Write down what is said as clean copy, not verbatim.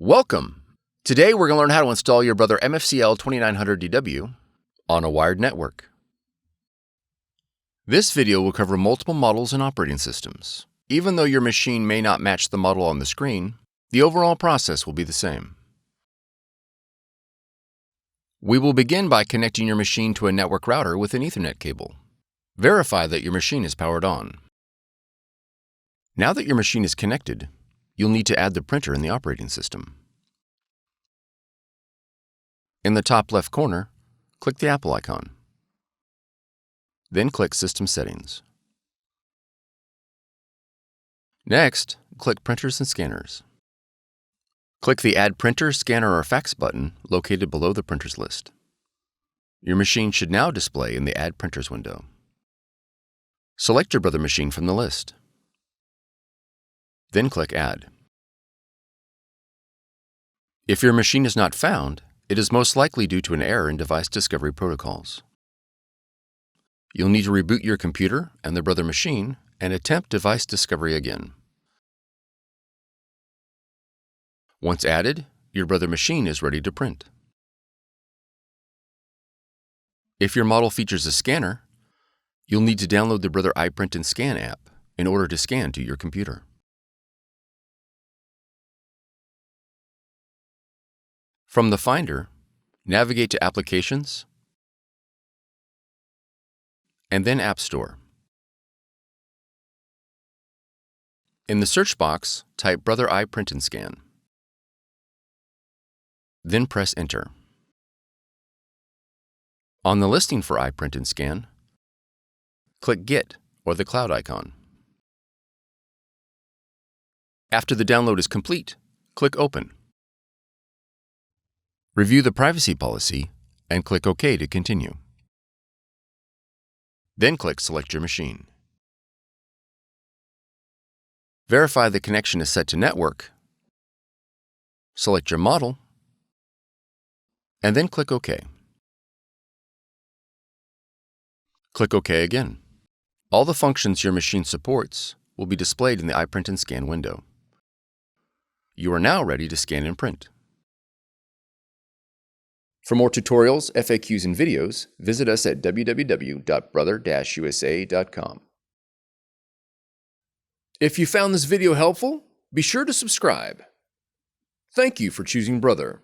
Welcome! Today we're going to learn how to install your Brother MFCL2900DW on a wired network. This video will cover multiple models and operating systems. Even though your machine may not match the model on the screen, the overall process will be the same. We will begin by connecting your machine to a network router with an Ethernet cable. Verify that your machine is powered on. Now that your machine is connected, you'll need to add the printer in the operating system. In the top left corner, click the Apple icon. Then click System Settings. Next, click Printers and Scanners. Click the Add Printer, Scanner, or Fax button located below the printers list. Your machine should now display in the Add Printers window. Select your Brother machine from the list. Then click Add. If your machine is not found, it is most likely due to an error in device discovery protocols. You'll need to reboot your computer and the Brother machine and attempt device discovery again. Once added, your Brother machine is ready to print. If your model features a scanner, you'll need to download the Brother iPrint&Scan app in order to scan to your computer. From the Finder, navigate to Applications, and then App Store. In the search box, type Brother iPrint&Scan. Then press Enter. On the listing for iPrint&Scan, click Get or the cloud icon. After the download is complete, click Open. Review the privacy policy and click OK to continue. Then click Select your machine. Verify the connection is set to network. Select your model, and then click OK. Click OK again. All the functions your machine supports will be displayed in the iPrint&Scan window. You are now ready to scan and print. For more tutorials, FAQs, and videos, visit us at www.brother-usa.com. If you found this video helpful, be sure to subscribe. Thank you for choosing Brother.